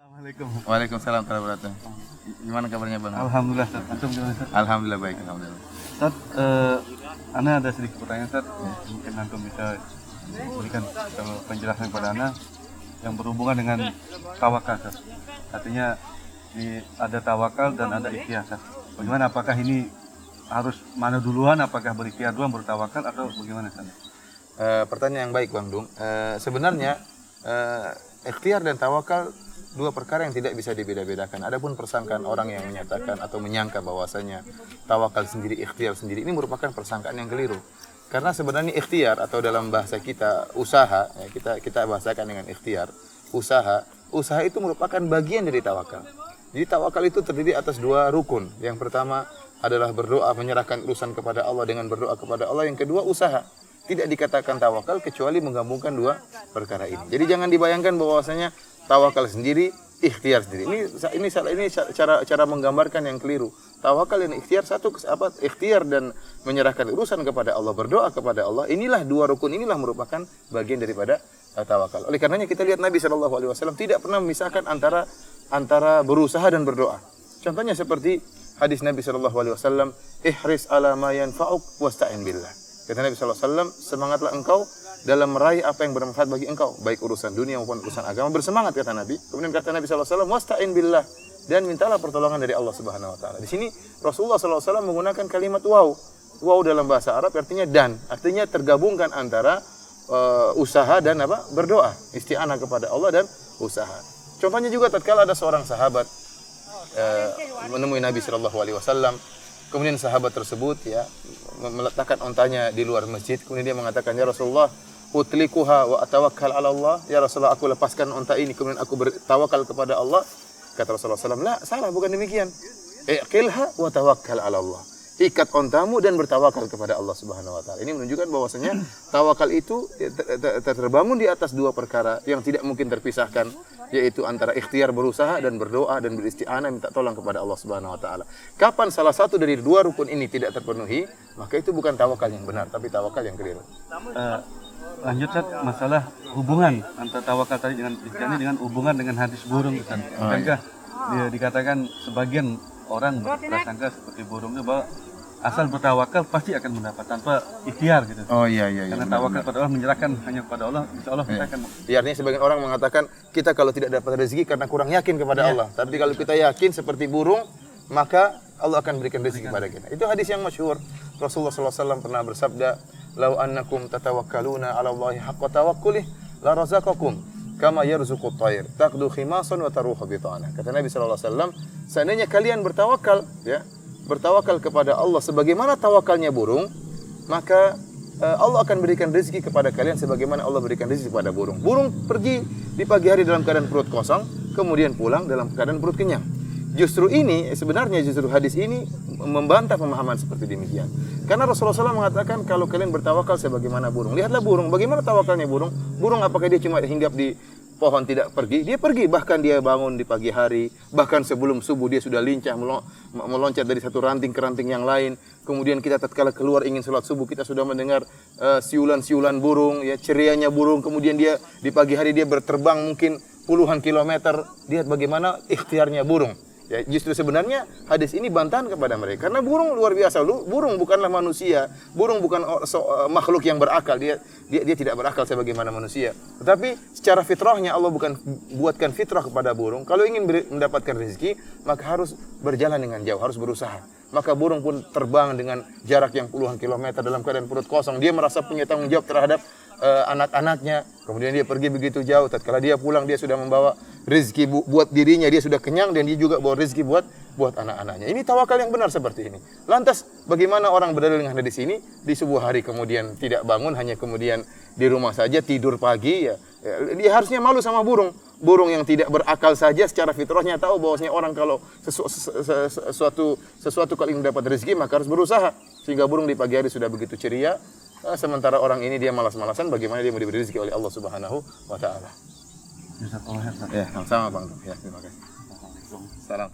Assalamualaikum. Waalaikumsalam warahmatullahi wabarakatuh. Gimana kabarnya Bang? Alhamdulillah, Ustaz. Antum gimana, Ustaz? Alhamdulillah baik, alhamdulillah. Ustaz, Ana ada sedikit pertanyaan, Ustaz. Mungkin antum bisa berikan penjelasan kepada Ana yang berhubungan dengan tawakal, Ustaz. Artinya ada tawakal dan ada ikhtiar, Ustaz. Bagaimana, apakah ini harus mana duluan, apakah berikhtiar duluan baru tawakal atau bagaimana, Ustaz? Pertanyaan yang baik Bang Dung. Sebenarnya ikhtiar dan tawakal dua perkara yang tidak bisa dibeda-bedakan. Adapun persangkaan orang yang menyatakan atau menyangka bahwasanya tawakal sendiri, ikhtiar sendiri, ini merupakan persangkaan yang keliru. Karena sebenarnya ikhtiar atau dalam bahasa kita usaha, ya, kita bahasakan dengan ikhtiar, usaha itu merupakan bagian dari tawakal. Jadi tawakal itu terdiri atas dua rukun. Yang pertama adalah berdoa, menyerahkan urusan kepada Allah dengan berdoa kepada Allah. Yang kedua usaha. Tidak dikatakan tawakal kecuali menggabungkan dua perkara ini. Jadi jangan dibayangkan bahwasanya tawakal sendiri, ikhtiar sendiri. Ini cara menggambarkan yang keliru. Tawakal dan ikhtiar ikhtiar dan menyerahkan urusan kepada Allah, berdoa kepada Allah. Inilah dua rukun, inilah merupakan bagian daripada tawakal. Oleh karenanya kita lihat Nabi SAW tidak pernah memisahkan antara berusaha dan berdoa. Contohnya seperti hadis Nabi SAW, ihris ala ma yanfa'uk wasta'in billah. Kata Nabi SAW, semangatlah engkau dalam meraih apa yang bermanfaat bagi engkau, baik urusan dunia maupun urusan agama. Bersemangat, kata Nabi. Kemudian kata Nabi SAW, wasta'in billah, dan mintalah pertolongan dari Allah Subhanahu Wa Taala. Di sini Rasulullah SAW menggunakan kalimat waw. Waw dalam bahasa Arab artinya dan, artinya tergabungkan antara usaha dan berdoa, isti'anah kepada Allah dan usaha. Contohnya juga tatkala ada seorang sahabat menemui Nabi SAW. Kemudian sahabat tersebut meletakkan ontanya di luar masjid. Kemudian dia mengatakan, ya Rasulullah, utlikuha wa atawakkal ala Allah. Ya Rasulullah, aku lepaskan onta ini kemudian aku bertawakal kepada Allah. Kata Rasulullah SAW, la, salah, bukan demikian. Iqilha wa tawakkal ala Allah. Ikat ontamu dan bertawakal kepada Allah Subhanahu Wa Taala. Ini menunjukkan bahwasanya tawakal itu terbangun di atas dua perkara yang tidak mungkin terpisahkan, yaitu antara ikhtiar berusaha dan berdoa dan beristi'anah minta tolong kepada Allah Subhanahu Wa Taala. Kapan salah satu dari dua rukun ini tidak terpenuhi, maka itu bukan tawakal yang benar, tapi tawakal yang keliru. Lanjut, Ustaz, masalah hubungan antara tawakal tadi dengan isti'anah dengan hubungan dengan hadis burung, Ustaz. Bukankah dikatakan sebagian orang berprasangka seperti burung itu bahwa asal bertawakal pasti akan mendapat tanpa ikhtiar gitu. Oh iya. Karena tawakal pada Allah, menyerahkan hanya kepada Allah, insya Allah kita akan. Ya, artinya sebagian orang mengatakan kita kalau tidak dapat rezeki karena kurang yakin kepada Allah. Tapi kalau kita yakin seperti burung, maka Allah akan berikan rezeki kepada kita. Itu hadis yang masyhur. Rasulullah SAW pernah bersabda, "Lau annakum tatawakkaluna 'ala Allahi haqqa tawakkulih, la razaqakum kama yarzuqut tayr, taqdu khimasan wa taruhu bitana." Kata Nabi SAW, seandainya kalian bertawakal kepada Allah sebagaimana tawakalnya burung, maka Allah akan berikan rezeki kepada kalian sebagaimana Allah berikan rezeki kepada burung. Burung pergi di pagi hari dalam keadaan perut kosong, kemudian pulang dalam keadaan perut kenyang. Justru hadis ini membantah pemahaman seperti demikian. Karena Rasulullah SAW mengatakan kalau kalian bertawakal sebagaimana burung. Lihatlah burung, bagaimana tawakalnya burung? Burung apakah dia cuma hinggap di pohon tidak pergi? Dia pergi, bahkan dia bangun di pagi hari, bahkan sebelum subuh dia sudah lincah meloncat dari satu ranting ke ranting yang lain. Kemudian kita tatkala keluar ingin sholat subuh, kita sudah mendengar siulan-siulan burung, cerianya burung. Kemudian dia di pagi hari dia berterbang mungkin puluhan kilometer. Lihat bagaimana ikhtiarnya burung. Ya, justru sebenarnya hadis ini bantahan kepada mereka. Karena burung luar biasa. Burung bukanlah manusia. Burung bukan makhluk yang berakal. Dia tidak berakal sebagaimana manusia. Tetapi secara fitrahnya Allah bukan buatkan fitrah kepada burung. Kalau ingin mendapatkan rezeki, maka harus berjalan dengan jauh, harus berusaha. Maka burung pun terbang dengan jarak yang puluhan kilometer dalam keadaan perut kosong. Dia merasa punya tanggung jawab terhadap anak-anaknya. Kemudian dia pergi begitu jauh. Tatkala dia pulang, dia sudah membawa rezeki buat dirinya, dia sudah kenyang dan dia juga bawa rezeki buat anak-anaknya. Ini tawakal yang benar seperti ini. Lantas bagaimana orang berdalil dengan hadis ini di sebuah hari kemudian tidak bangun, hanya kemudian di rumah saja tidur pagi dia harusnya malu sama burung. Burung yang tidak berakal saja secara fitrahnya tahu bahwasanya orang kalau sesuatu kalau ingin mendapat rezeki maka harus berusaha. Sehingga burung di pagi hari sudah begitu ceria, sementara orang ini dia malas-malasan, bagaimana dia mau diberi rezeki oleh Allah Subhanahu Wa Taala. Ustaz, Ya, sama Bang. Ya, terima kasih. Salam.